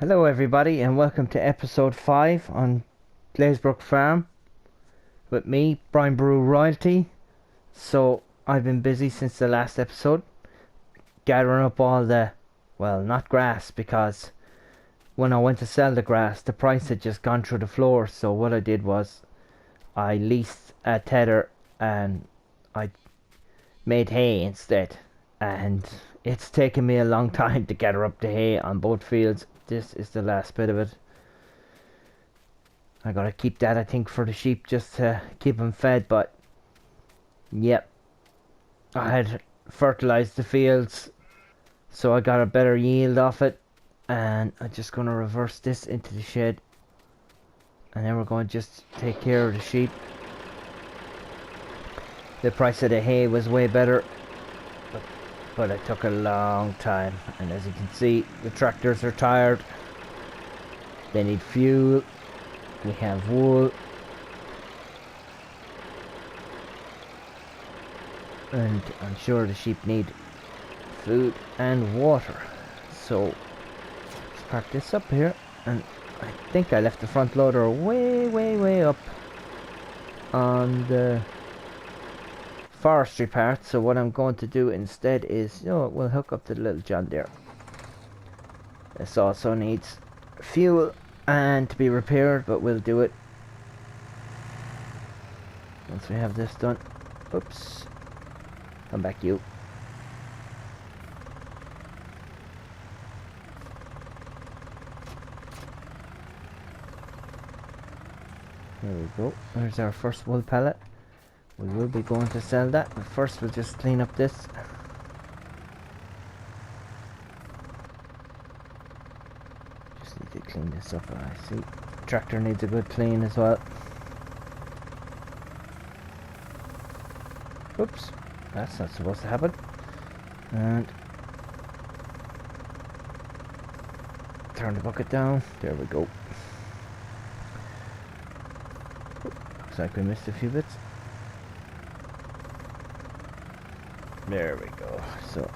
Hello everybody and welcome to episode 5 on Glazebrook Farm with me, Brian Brew Royalty. So I've been busy since the last episode gathering up all the, well, not grass, because when I went to sell the grass the price had just gone through the floor. So what I did was I leased a tether and I made hay instead, and it's taken me a long time to gather up the hay on both fields. This is the last bit of it. I gotta keep that, I think, for the sheep, just to keep them fed. But yep, I had fertilized the fields, so I got a better yield off it. And I'm just gonna reverse this into the shed, and then we're going to just take care of the sheep. The price of the hay was way better, but it took a long time. And as you can see, the tractors are tired. They need fuel. We have wool. And I'm sure the sheep need food and water. So let's park this up here. And I think I left the front loader way up on the forestry part. So what I'm going to do instead is, we'll hook up to the little John Deere. This also needs fuel and to be repaired, but we'll do it once we have this done. Oops, come back, you. There we go. There's our first wool pallet. We will be going to sell that, but first we'll just clean up this. Just need to clean this up. I see tractor needs a good clean as well. Oops, that's not supposed to happen. And turn the bucket down. There we go. Looks like we missed a few bits. There we go. So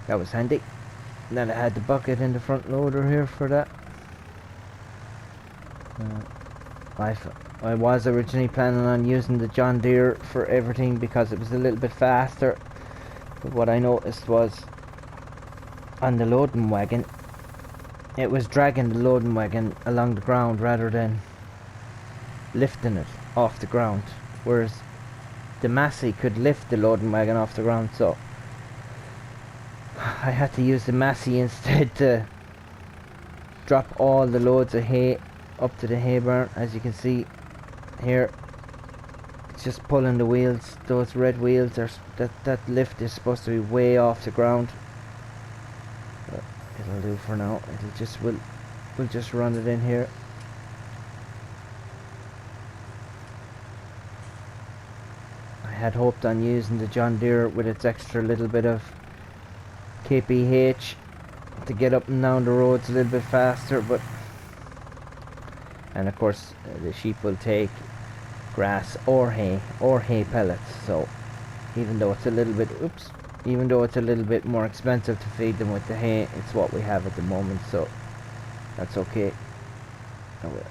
that was handy. Then I had the bucket in the front loader here for that. I was originally planning on using the John Deere for everything because it was a little bit faster. But what I noticed was on the loading wagon, it was dragging the loading wagon along the ground rather than lifting it off the ground. Whereas the Massey could lift the loading wagon off the ground, so I had to use the Massey instead to drop all the loads of hay up to the hay barn. As you can see here, it's just pulling the wheels. Those red wheels are that lift is supposed to be way off the ground, but it'll do for now. It'll just we'll just run it in here. I had hoped on using the John Deere with its extra little bit of kph to get up and down the roads a little bit faster, but and of course the sheep will take grass or hay pellets. So even though it's a little bit more expensive to feed them with the hay, it's what we have at the moment, so that's okay.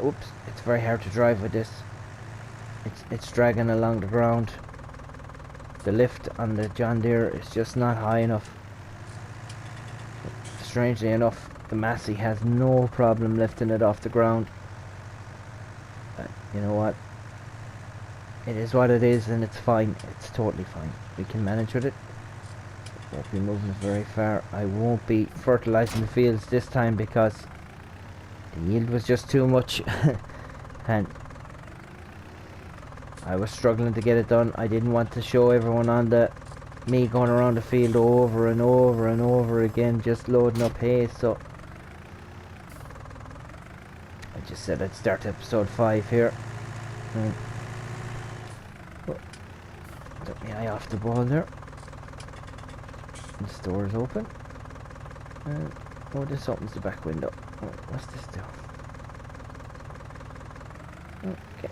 Oops, it's very hard to drive with this. It's dragging along the ground. The lift on the John Deere is just not high enough. Strangely enough, the Massey has no problem lifting it off the ground. You know what? It is what it is, and it's fine. It's totally fine. We can manage with it. Won't be moving very far. I won't be fertilizing the fields this time because the yield was just too much and I was struggling to get it done. I didn't want to show everyone on me going around the field over and over again just loading up hay, so I just said I'd start episode 5 here. Took my eye off the ball there. The store is open. Oh, this opens the back window. Oh, what's this do? Okay.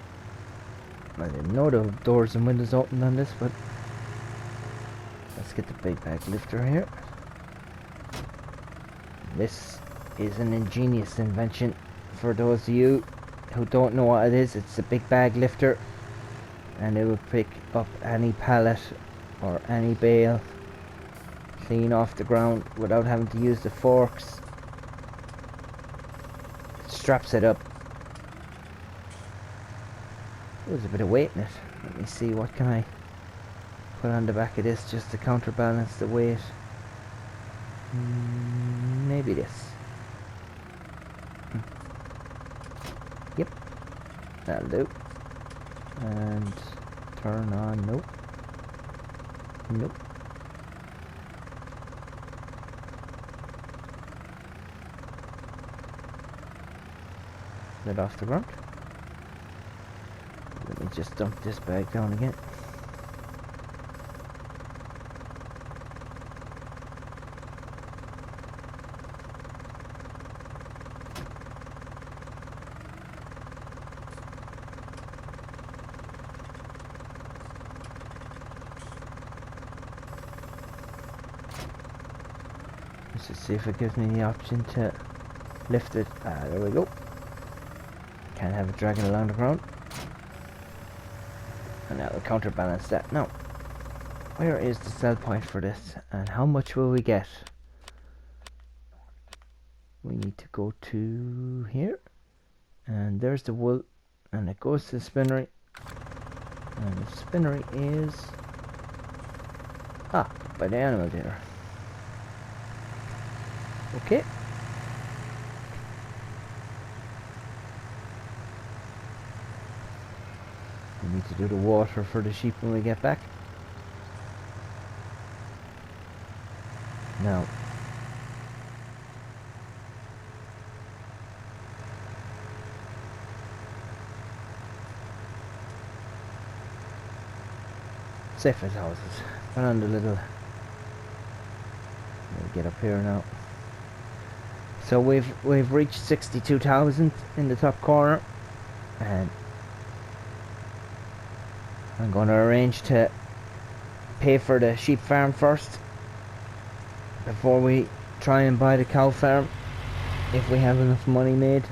I didn't know the doors and windows opened on this, but let's get the big bag lifter here. This is an ingenious invention. For those of you who don't know what it is, it's a big bag lifter, and it will pick up any pallet or any bale clean off the ground without having to use the forks. It straps it up. There's a bit of weight in it. Let me see, what can I put on the back of this just to counterbalance the weight? Maybe this. Yep, that'll do. And turn on. Nope. Nope. Let off the ground. Let me just dump this bag down again. Let's just see if it gives me the option to lift it. Ah, there we go. Can't have it dragging along the ground. And that will counterbalance that. Now, where is the sell point for this? And how much will we get? We need to go to here. And there's the wool. And it goes to the spinnery. And the spinnery is... ah, by the animal dealer. Okay. We need to do the water for the sheep when we get back. Now, safe as houses. Put on the little... we'll get up here now. So we've reached 62,000 in the top corner, and I'm going to arrange to pay for the sheep farm first before we try and buy the cow farm, if we have enough money made.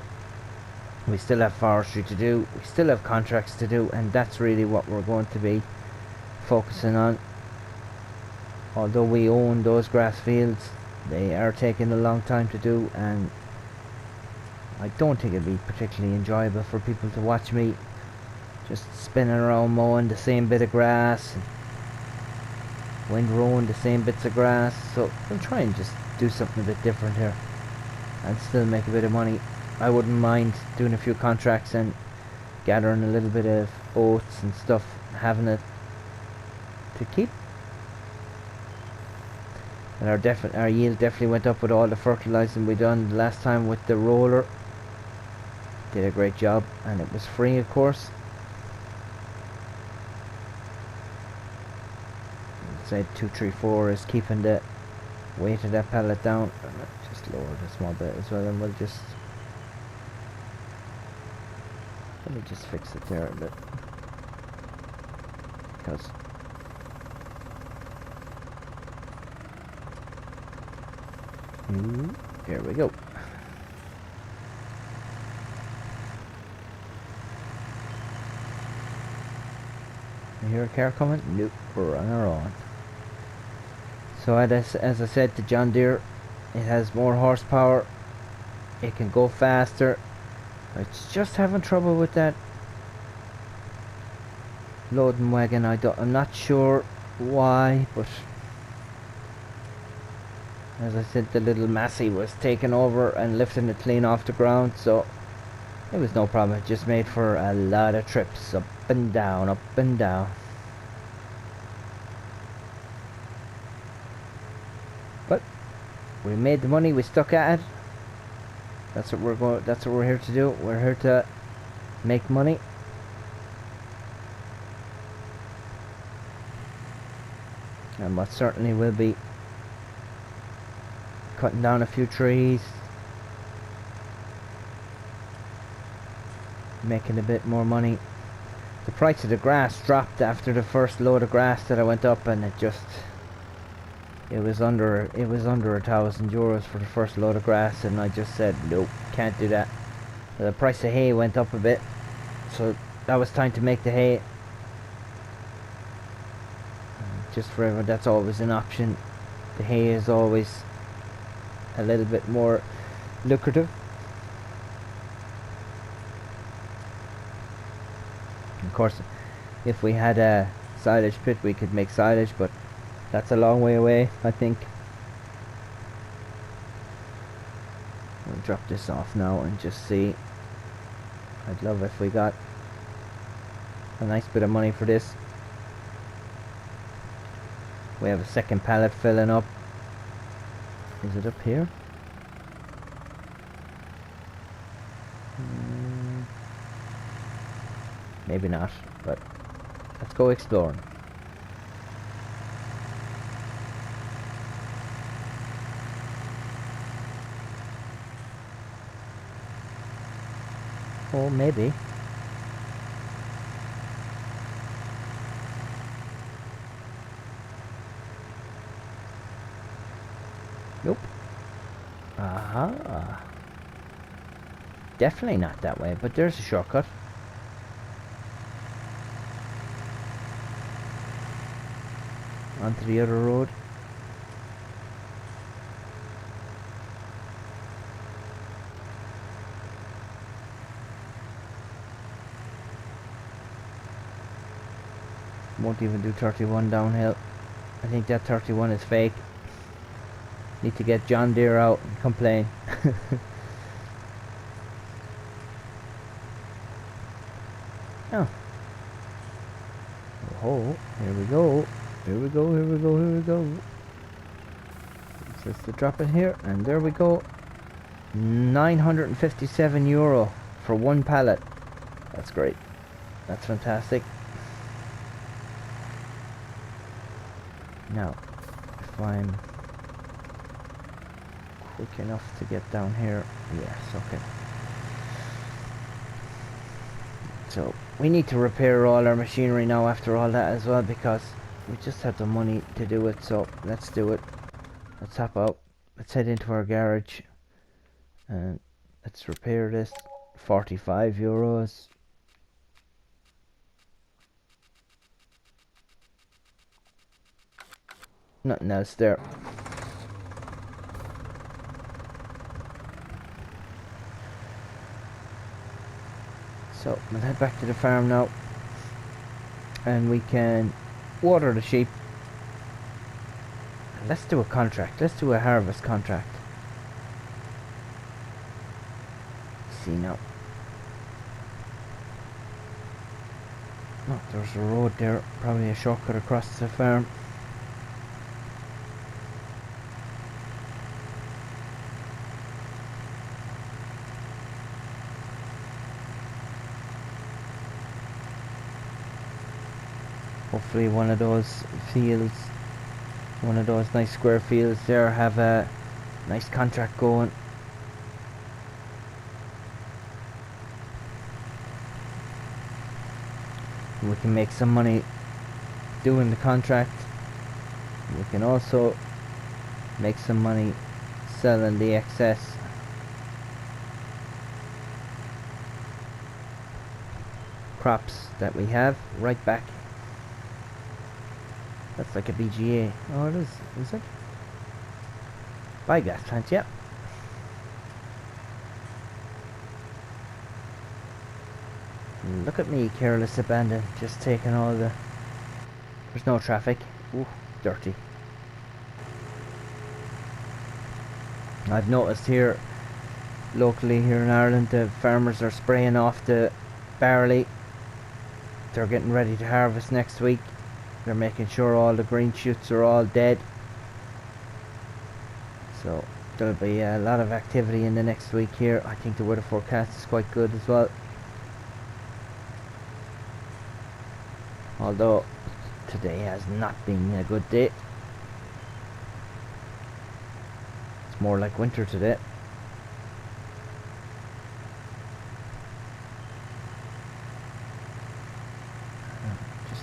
We still have forestry to do, we still have contracts to do, and that's really what we're going to be focusing on. Although we own those grass fields, they are taking a long time to do, and I don't think it'd be particularly enjoyable for people to watch me just spinning around mowing the same bit of grass and windrowing the same bits of grass. So I'll try and just do something a bit different here and still make a bit of money. I wouldn't mind doing a few contracts and gathering a little bit of oats and stuff, having it to keep. And our yield definitely went up with all the fertilizing we done the last time with the roller. Did a great job, and it was free, of course. Side 234 is keeping the weight of that pallet down. Just lower it a small bit as well, and let me just fix it there a bit, because here we go. You hear a car coming? Nope, we're on our own. So as I said, the John Deere, it has more horsepower, it can go faster. It's just having trouble with that loading wagon. I'm not sure why, but as I said, the little Massey was taking over and lifting it clean off the ground, so it was no problem. It just made for a lot of trips up and down, up and down. But we made the money, we stuck at it. That's what we're here to do. We're here to make money. And what certainly will be cutting down a few trees, making a bit more money. The price of the grass dropped after the first load of grass that I went up, and it just It was under €1,000 for the first load of grass, and I just said nope, can't do that. The price of hay went up a bit, so that was time to make the hay. Just forever, that's always an option. The hay is always a little bit more lucrative. Of course, if we had a silage pit, we could make silage, but that's a long way away, I think. We'll drop this off now and just see. I'd love if we got a nice bit of money for this. We have a second pallet filling up. Is it up here? Maybe not, but let's go exploring. Oh, maybe. Nope. Aha. Definitely not that way, but there's a shortcut. Onto the other road. Won't even do 31 downhill. I think that 31 is fake. Need to get John Deere out and complain. Oh. Oh, here we go. Here we go, here we go, here we go. Just to drop it here, and there we go. €957 for one pallet. That's great. That's fantastic. Now, if I'm quick enough to get down here, yes, okay. So, we need to repair all our machinery now after all that as well, because we just have the money to do it, so let's do it. Let's hop out. Let's head into our garage and let's repair this. €45. Nothing else there. So we'll head back to the farm now, and we can water the sheep. Let's do a contract. Let's do a harvest contract. See now. Oh, there's a road there. Probably a shortcut across the farm. Hopefully one of those fields, one of those nice square fields there, have a nice contract going. We can make some money doing the contract. We can also make some money selling the excess. Crops that we have right back. That's like a BGA. Oh, it is it? Biogas plant, yeah. Look at me, careless abandon, just taking all the... There's no traffic. Ooh, dirty. I've noticed here, locally here in Ireland, the farmers are spraying off the barley. They're getting ready to harvest next week. They're making sure all the green shoots are all dead. So there'll be a lot of activity in the next week here. I think the weather forecast is quite good as well. Although today has not been a good day. It's more like winter today. Just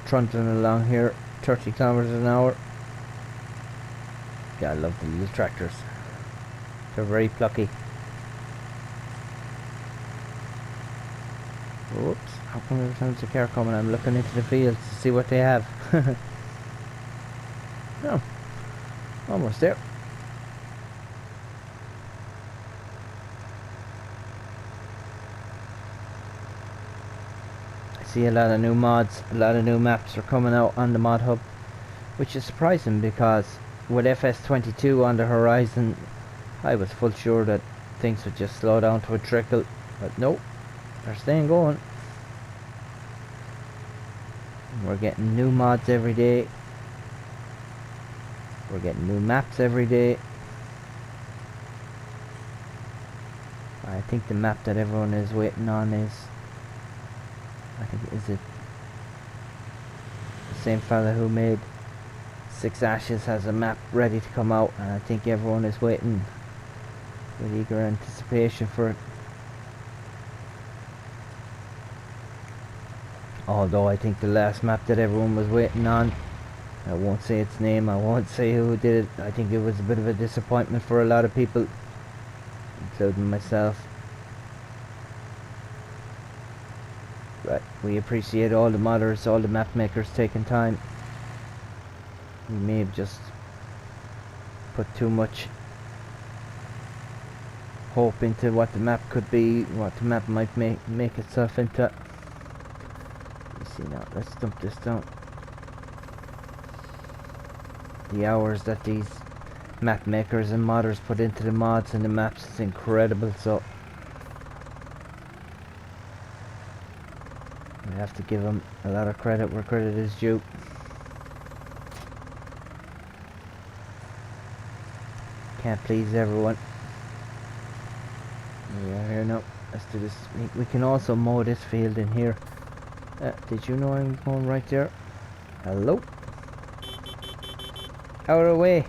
trundling along here, 30 kilometers an hour. Yeah, I love the little tractors. They're very plucky. Oops, how come every time there's a car coming I'm looking into the fields to see what they have? Oh, almost there. I see a lot of new mods, a lot of new maps are coming out on the mod hub, which is surprising because with FS22 on the horizon I was full sure that things would just slow down to a trickle, but nope, they're staying going. We're getting new mods every day. We're getting new maps every day. I think the map that everyone is waiting on is, I think, is it the same fella who made Six Ashes has a map ready to come out, and I think everyone is waiting with eager anticipation for it. Although I think the last map that everyone was waiting on, I won't say its name, I won't say who did it, I think it was a bit of a disappointment for a lot of people, including myself. But we appreciate all the modders, all the map makers taking time. We may have just put too much hope into what the map could be, what the map might make itself into. You see now, let's dump this down. The hours that these map makers and modders put into the mods and the maps is incredible, so we have to give them a lot of credit where credit is due. Can't please everyone. We are here now. Let's do this. We can also mow this field in here. Did you know I'm going right there? Hello? Out of the way!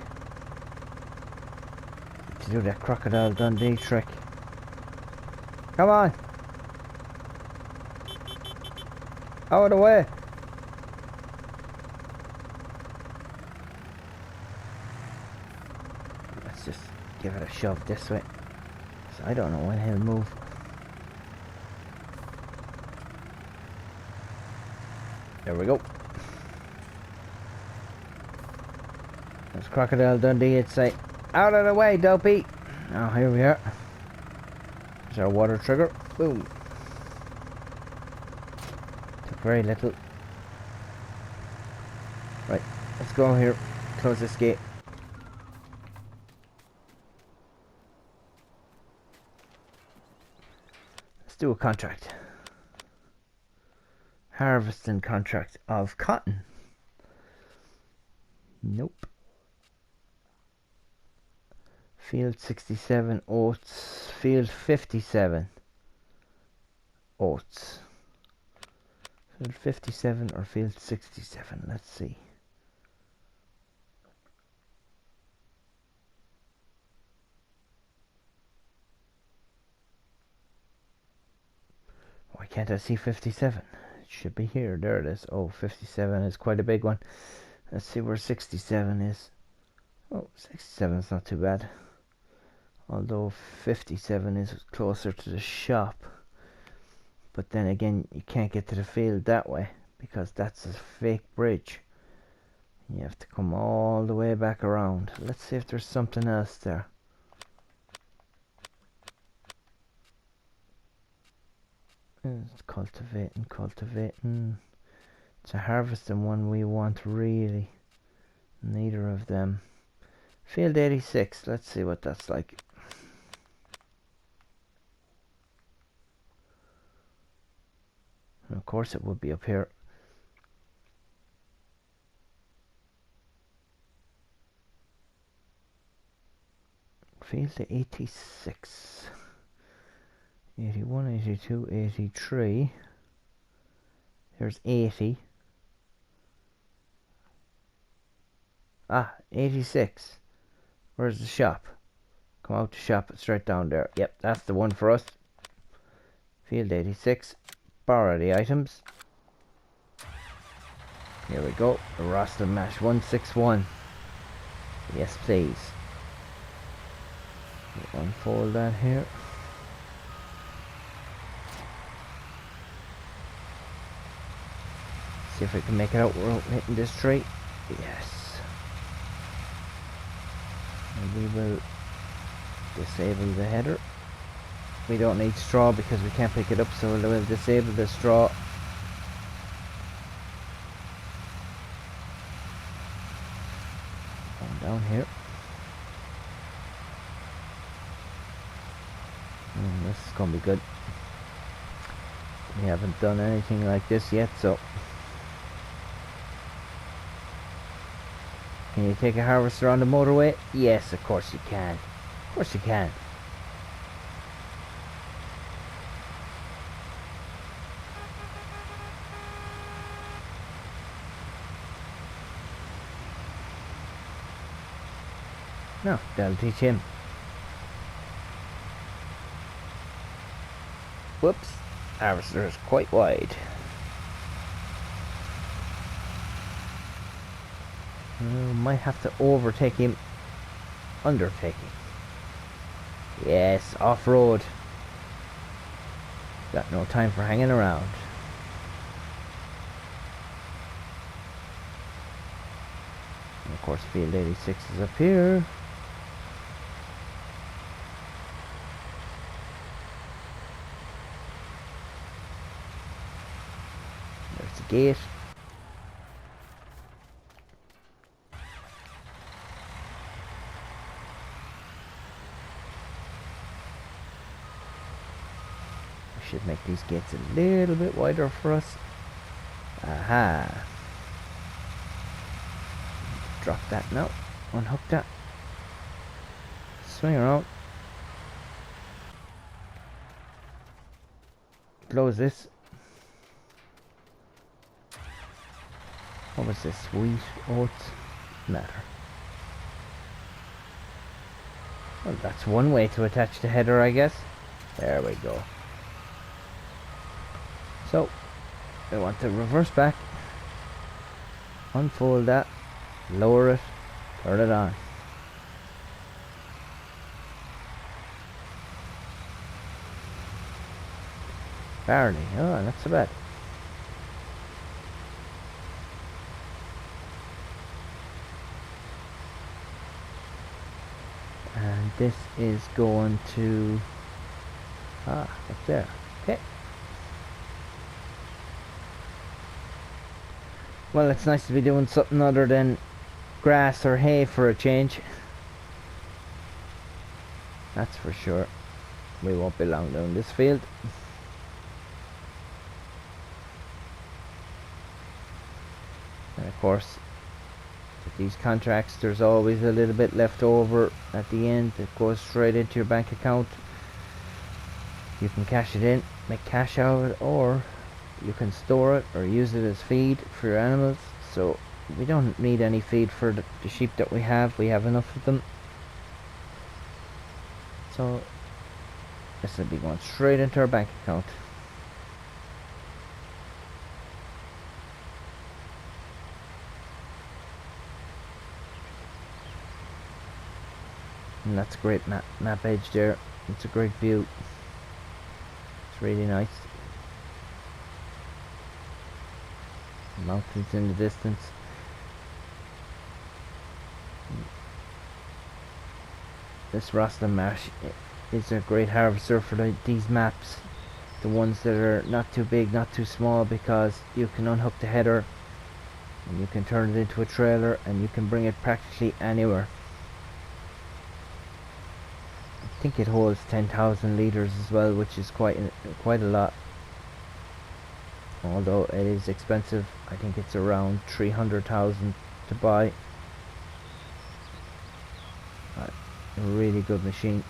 To do that Crocodile Dundee trick. Come on! Out of the way! Let's just give it a shove this way. So I don't know when he'll move. There we go. There's Crocodile Dundee, it'd say, out of the way, dopey! Now here we are. There's our water trigger. Boom. Took very little. Right, let's go here. Close this gate. Let's do a contract. Harvesting contract of cotton. Nope. Field 67 oats. Field 57 oats. Field 57 or field 67. Let's see. Why can't I see 57? It should be here. There it is. Oh, 57 is quite a big one. Let's see where 67 is. Oh, 67 is not too bad. Although 57 is closer to the shop. But then again, you can't get to the field that way because that's a fake bridge. You have to come all the way back around. Let's see if there's something else there. It's cultivating. It's a harvesting one we want really. Neither of them. Field 86, let's see what that's like. And of course it would be up here. Field 86. 81, 82, 83. There's 80. Ah, 86. Where's the shop? Come out to shop, it's right down there. Yep, that's the one for us. Field 86. Borrow the items. Here we go. The roster mash 161. Yes, please. Unfold that here. See if we can make it out without hitting this tree. Yes. And we will disable the header. We don't need straw because we can't pick it up, so we'll disable the straw. Down here. This is gonna be good. We haven't done anything like this yet, so can you take a harvester on the motorway? Yes, of course you can. Of course you can. No, that'll teach him. Whoops, harvester is quite wide. Might have to overtake him. Undertaking. Yes, off-road. Got no time for hanging around. And of course, field 86 is up here. There's the gate. Should make these gates a little bit wider for us. Aha. Drop that now. Unhook that. Swing around. Close this. What was this? Wheat, oats, matter. Well, that's one way to attach the header, I guess. There we go. So, we want to reverse back, unfold that, lower it, turn it on. Barley, oh, not so bad. And this is going to, up there, okay. Well, it's nice to be doing something other than grass or hay for a change. That's for sure. We won't be long down this field. And of course, with these contracts, there's always a little bit left over at the end that goes straight into your bank account. You can cash it in, make cash out of it, or you can store it or use it as feed for your animals. So we don't need any feed for the sheep that we have. We have enough of them. So this will be going straight into our bank account. And that's a great map edge there. It's a great view. It's really nice. Mountains in the distance. This Rosslyn Marsh is a great harvester for these maps. The ones that are not too big, not too small, because you can unhook the header and you can turn it into a trailer and you can bring it practically anywhere. I think it holds 10,000 litres as well, which is quite a lot. Although it is expensive. I think it's around 300,000 to buy. A really good machine.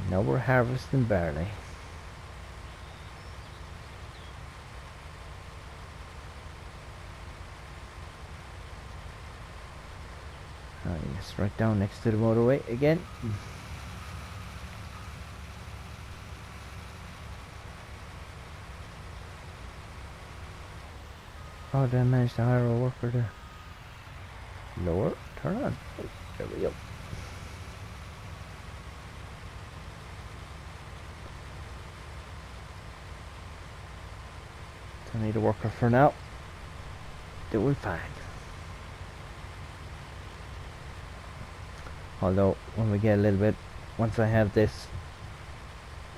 And now we're harvesting barley. It's right down next to the motorway again. Oh, did I manage to hire a worker there? Lower, turn on. Oh, there we go. Don't need a worker for now. Doing fine. Although, when we get a little bit, once I have this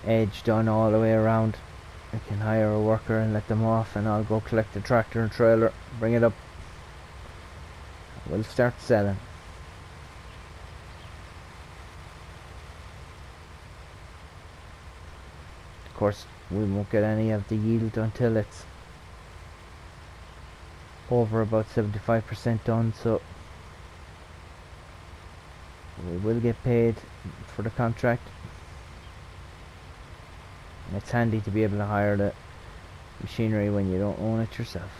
edge done all the way around, I can hire a worker and let them off, and I'll go collect the tractor and trailer, bring it up. We'll start selling. Of course, we won't get any of the yield until it's over about 75% done, so we will get paid for the contract. And it's handy to be able to hire the machinery when you don't own it yourself.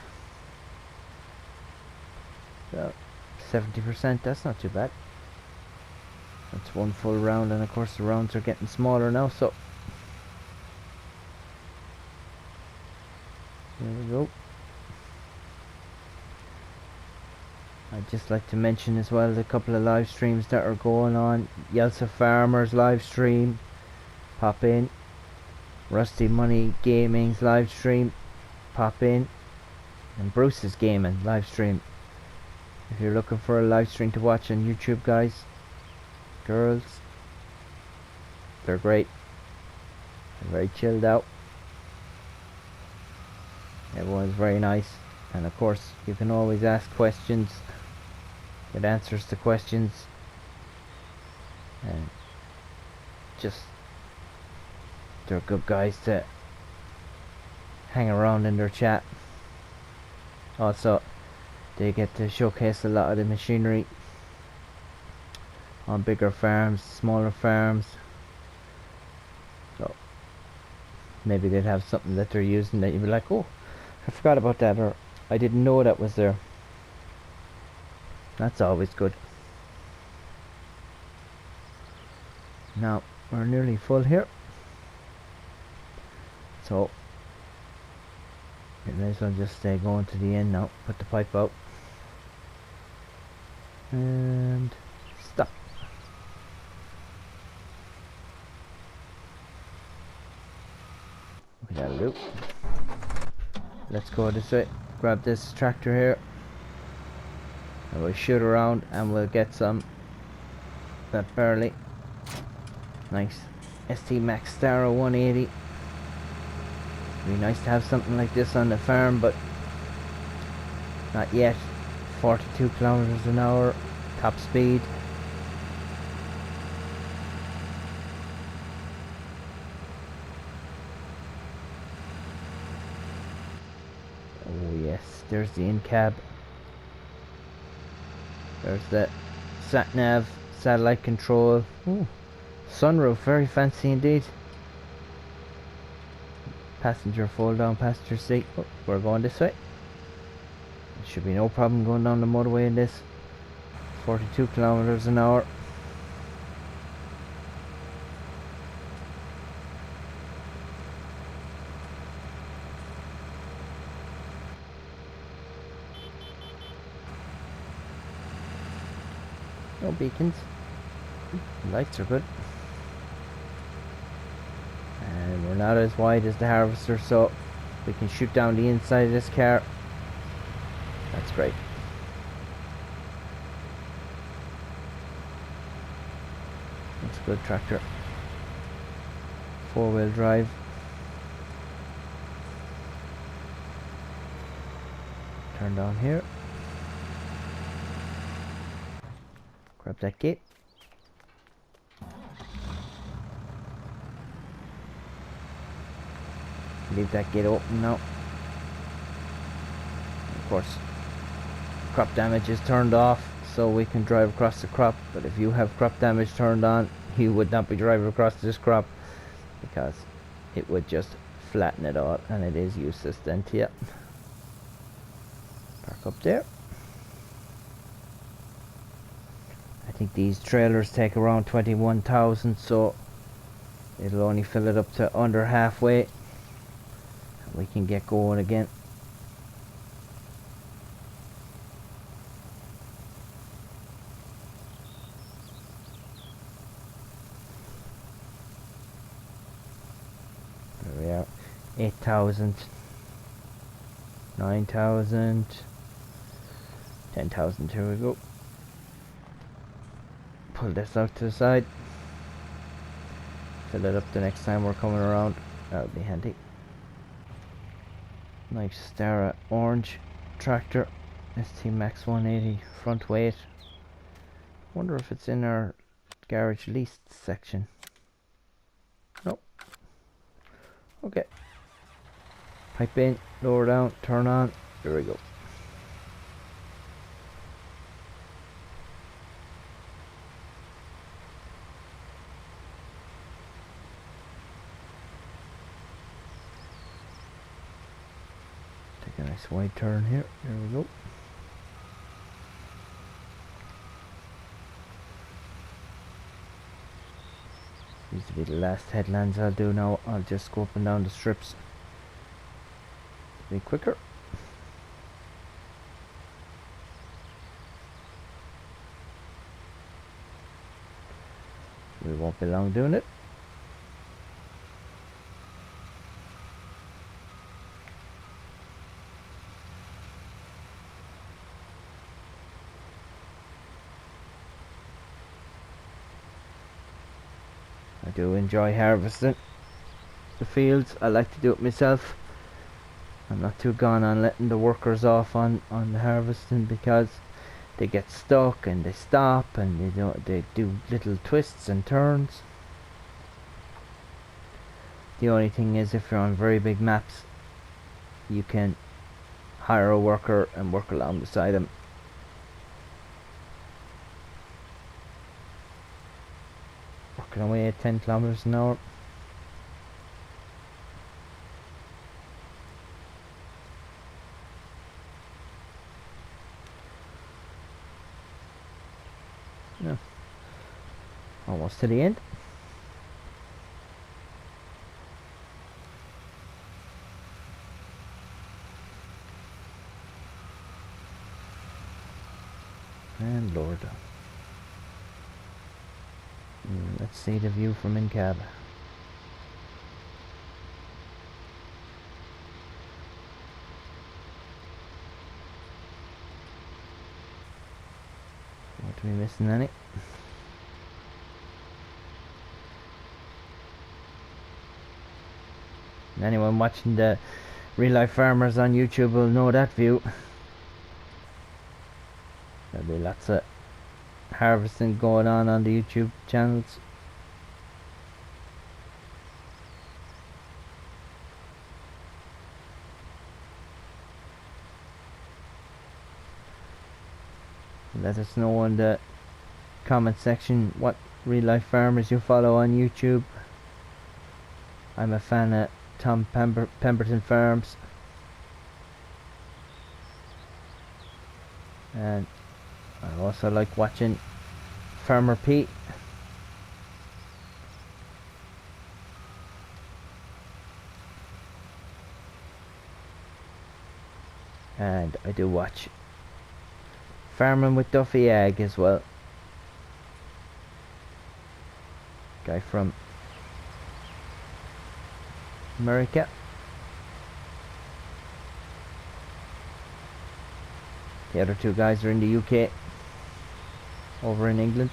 So 70%, that's not too bad. That's one full round, and of course the rounds are getting smaller now, so there we go. I'd just like to mention as well the couple of live streams that are going on. Yelsa Farmers live stream, pop in. Rusty Money Gaming's live stream, pop in. And Bruce's Gaming live stream. If you're looking for a live stream to watch on YouTube, guys, girls, they're great. They're very chilled out. Everyone's very nice, and of course you can always ask questions, get answers to questions, and just they're good guys to hang around in their chat. Also, they get to showcase a lot of the machinery on bigger farms, smaller farms. So maybe they'd have something that they're using that you'd be like, oh, I forgot about that, or I didn't know that was there. That's always good. Now we're nearly full here, so we may as well just stay going to the end now. Put the pipe out and stop. That'll do. Let's go this way. Grab this tractor here, and we'll shoot around and we'll get some that barley. Nice ST Max Staro 180. Be nice to have something like this on the farm, but not yet. 42 kilometers an hour, top speed. Oh yes, there's the in-cab. There's the sat-nav, satellite control. Ooh, sunroof, very fancy indeed. Passenger fold-down passenger seat. Oh, we're going this way. There should be no problem going down the motorway in this. 42 kilometers an hour. No beacons. Lights are good. And we're not as wide as the harvester, so we can shoot down the inside of this car. That's great. That's a good tractor. 4-wheel drive. Turn down here. Grab that gate. Leave that gate open now. Of course, crop damage is turned off, so we can drive across the crop. But if you have crop damage turned on, you would not be driving across this crop, because it would just flatten it all, and it is useless then to you. Park up there. I think these trailers take around 21,000, so it'll only fill it up to under halfway. We can get going again. There we are. 8,000, 9,000, 10,000. Here we go. Pull this out to the side. Fill it up the next time we're coming around. That would be handy. Nice Stara orange tractor. ST Max 180 front weight. Wonder if it's in our garage leased section. Nope. Okay. Pipe in, lower down, turn on. There we go. Take a nice wide turn here. There we go. These will be the last headlands I'll do now. I'll just go up and down the strips. Be quicker. We won't be long doing it. I do enjoy harvesting the fields. I like to do it myself. I'm not too gone on letting the workers off on the harvesting, because they get stuck and they stop and they do little twists and turns. The only thing is, if you're on very big maps, you can hire a worker and work along beside them. Working away at 10 kilometers an hour. No. Almost to the end. And lower down. Let's see the view from in-cab. Not to be missing any. And anyone watching the real life farmers on YouTube will know that view. There'll be lots of harvesting going on the YouTube channels. Let us know in the comment section what real life farmers you follow on YouTube. I'm a fan of Tom Pemberton Farms, and I also like watching Farmer Pete. And I do watch Farming with Duffy Ag as well. Guy from America. The other two guys are in the UK, over in England.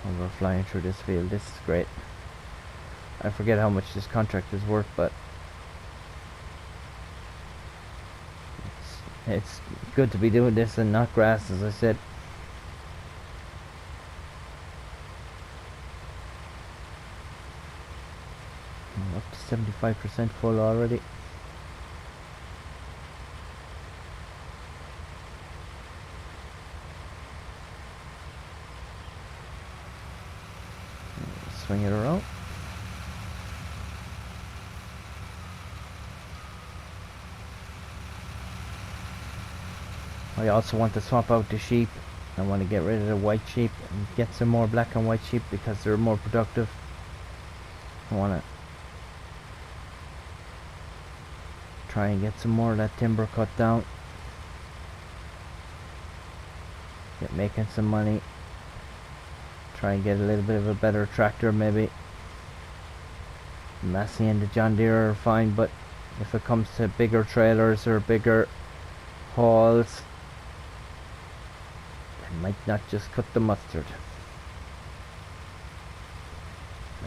And we're flying through this field. This is great. I forget how much this contract is worth, but it's good to be doing this and not grass, as I said. I'm up to 75% full already. Swing it around. I also want to swap out the sheep. I want to get rid of the white sheep and get some more black and white sheep because they're more productive. I want to try and get some more of that timber cut down. Get making some money. Try and get a little bit of a better tractor maybe. Massey and the John Deere are fine, but if it comes to bigger trailers or bigger hauls, I might not just cut the mustard.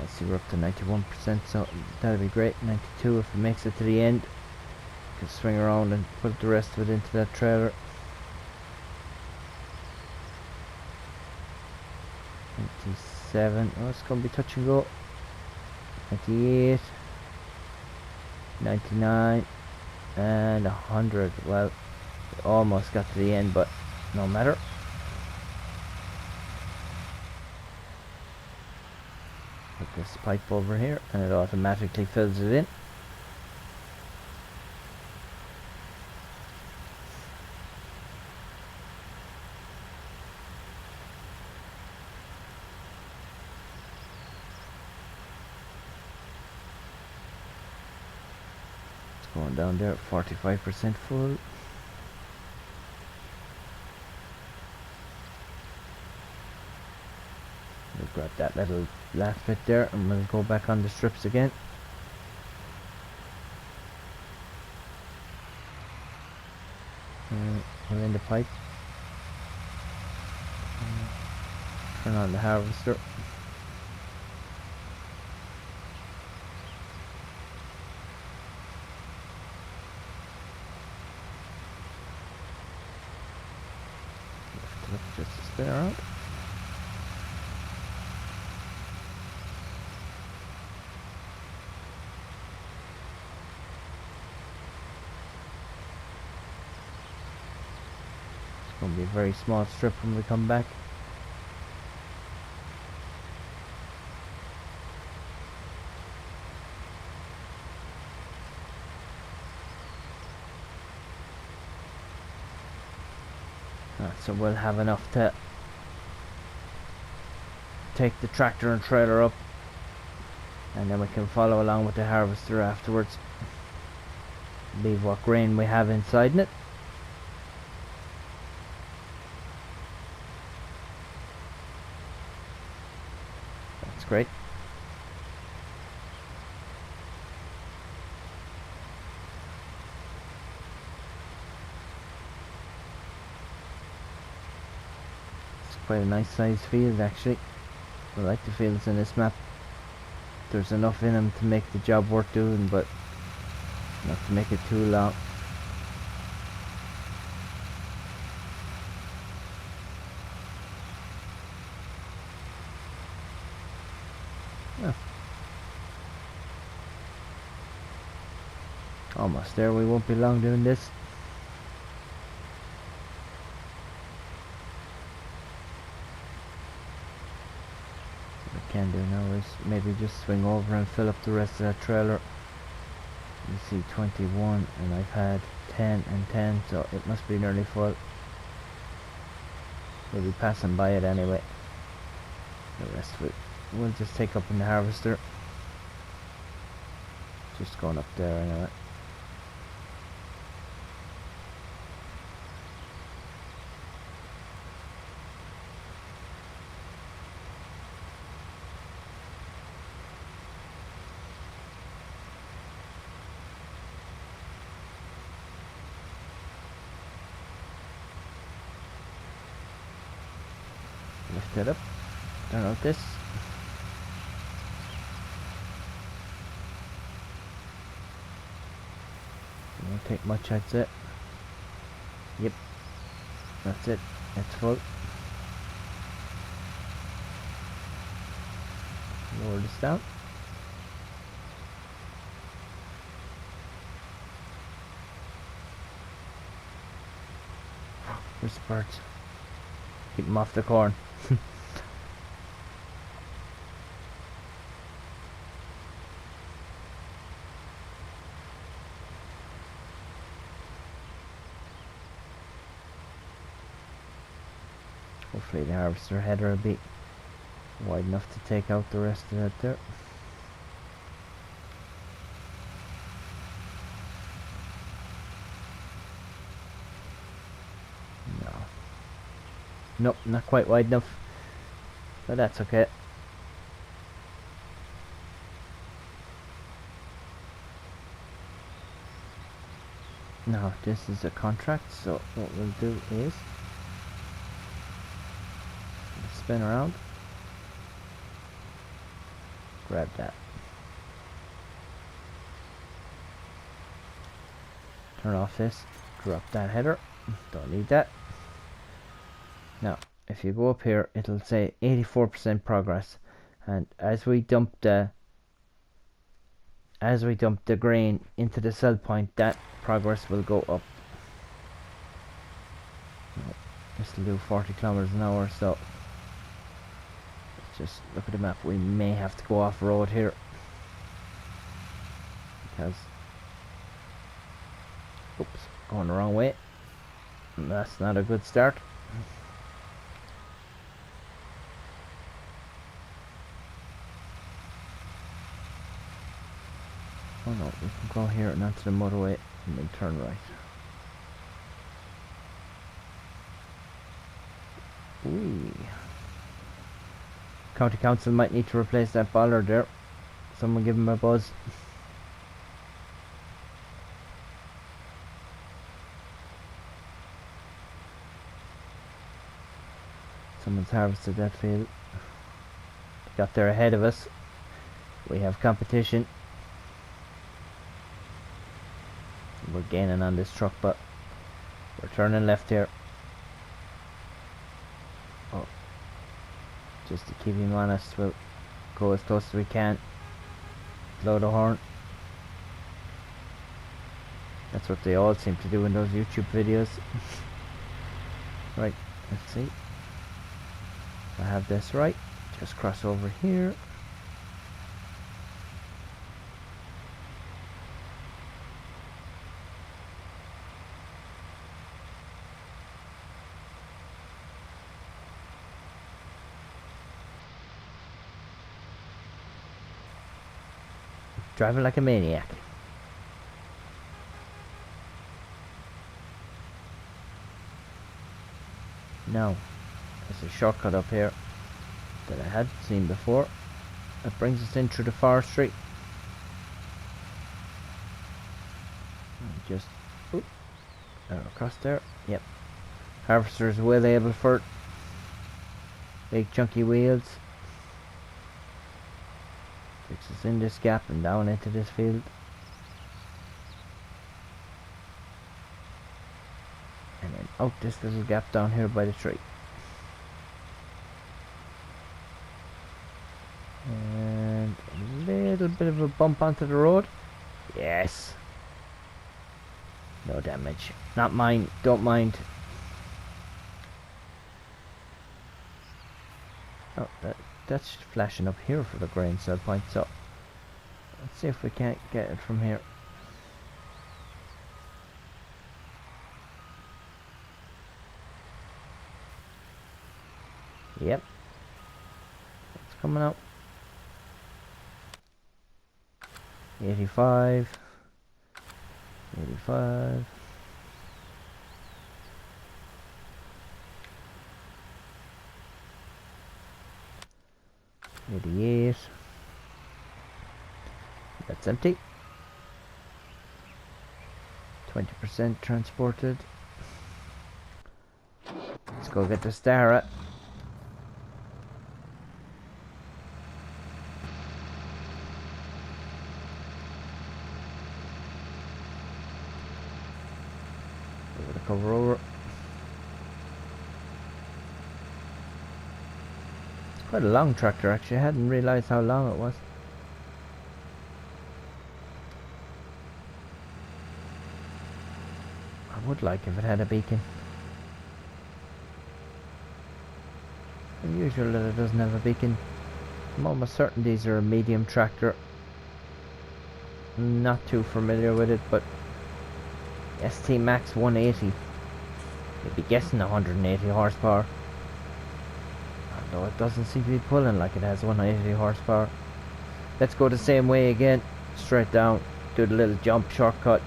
I see we're up to 91%, so that'll be great. 92 if it makes it to the end. Can swing around and put the rest of it into that trailer. 97. Oh, it's gonna be touch and go. 98. 99 and 100. Well, almost got to the end, but no matter. Put this pipe over here and it automatically fills it in. It's going down there at 45% full. We'll grab that little last bit there and we'll go back on the strips again. We're in the pipe. Turn on the harvester. Lift it up just to spin around. Going to be a very small strip when we come back. So we'll have enough to take the tractor and trailer up, and then we can follow along with the harvester afterwards. Leave what grain we have inside it. That's great. It's quite a nice sized field actually. I like the fields in this map. There's enough in them to make the job worth doing, but not to make it too long. Oh. Almost there, we won't be long doing this. What I can do now is maybe just swing over and fill up the rest of that trailer. You see 21 and I've had 10 and 10, so it must be nearly full. We'll be passing by it anyway. The rest of it we'll just take up in the harvester. Just going up there anyway. Lift it up, turn out this. It won't take much, I'd say. Yep, that's it, it's full. Lower this down. Where's the birds? Keep them off the corn. harvester header will be wide enough to take out the rest of that there. No. Nope, not quite wide enough. But that's okay. Now, this is a contract, so what we'll do is spin around, grab that, turn off this, drop that header, don't need that. Now, if you go up here, it'll say 84% progress, and as we dump the grain into the sell point, that progress will go up. This will do 40 kilometers an hour, so let's just look at the map. We may have to go off road here because, oops, going the wrong way. That's not a good start. Oh no, we can go here and onto the motorway and then turn right. Whee. County Council might need to replace that bollard there. Someone give him a buzz. Someone's harvested that field. Got there ahead of us. We have competition. We're gaining on this truck, but we're turning left here. Oh, just to keep him honest, we'll go as close as we can. Blow the horn. That's what they all seem to do in those YouTube videos. Right, let's see. I have this right. Just cross over here. Driving like a maniac. Now, there's a shortcut up here that I had seen before. That brings us in through the forestry. Just across there. Yep. Harvester's well able for it. Big chunky wheels. Takes us in this gap and down into this field. And then out this little gap down here by the tree. And a little bit of a bump onto the road. Yes. No damage. Not mine. Don't mind. Oh, that's flashing up here for the grain sell point, so let's see if we can't get it from here. Yep, it's coming out. 85, 85. Yes, that's empty. 20% transported. Let's go get the Stara. Over the cover over. Quite a long tractor actually. I hadn't realised how long it was. I would like if it had a beacon. Unusual that it doesn't have a beacon. I'm almost certain these are a medium tractor. Not too familiar with it, but ST Max 180. You'd be guessing 180 horsepower. So it doesn't seem to be pulling like it has 180 horsepower. Let's go the same way again. Straight down. Do the little jump shortcut.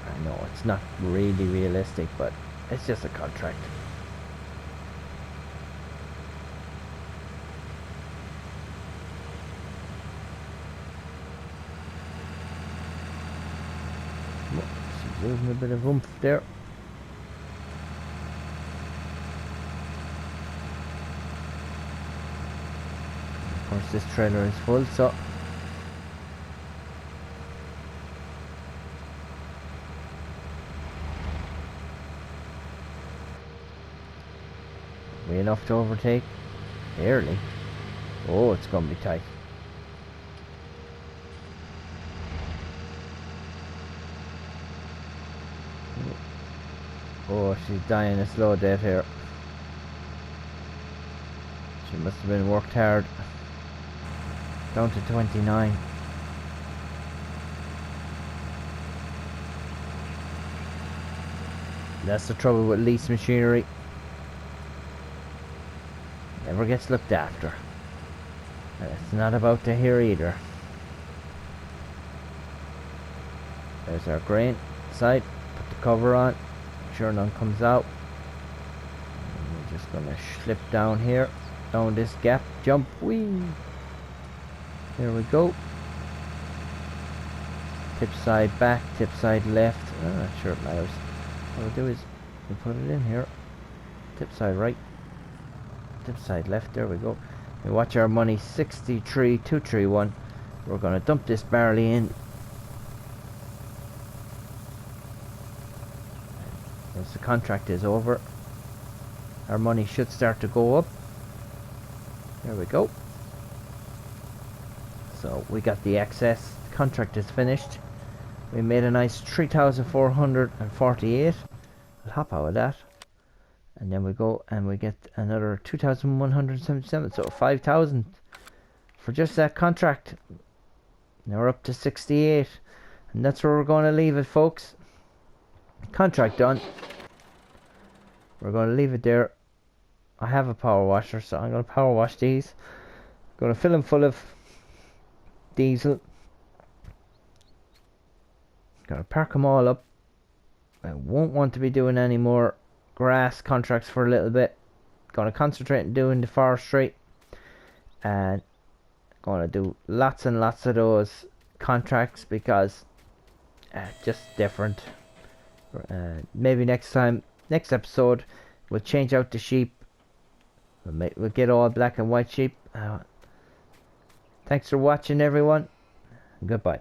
I know it's not really realistic, but it's just a contract. She's losing a bit of oomph there. Of course this trailer is full, so we enough to overtake? Barely. Oh, it's gonna be tight. Oh, she's dying a slow death here. She must have been worked hard. Down to 29. That's the trouble with lease machinery. Never gets looked after. And it's not about to here either. There's our grain side. Put the cover on. Make sure none comes out. And we're just gonna slip down here. Down this gap. Jump. Whee! There we go. Tip side back. Tip side left. I'm not sure it matters. What we'll do is we'll put it in here. Tip side right. Tip side left. There we go. We watch our money. 63,231. We're gonna dump this barley in. Once the contract is over, our money should start to go up. There we go. So we got the excess. The contract is finished. We made a nice 3,448. I'll hop out of that. And then we go and we get another 2,177. So 5,000 for just that contract. Now we're up to 68. And that's where we're going to leave it, folks. Contract done. We're going to leave it there. I have a power washer, so I'm going to power wash these. Going to fill them full of diesel. Going to park them all up. I won't want to be doing any more grass contracts for a little bit. Going to concentrate on doing the forestry. And going to do lots and lots of those contracts because just different. Maybe next episode, we'll change out the sheep. We'll get all black and white sheep. Thanks for watching, everyone. Goodbye.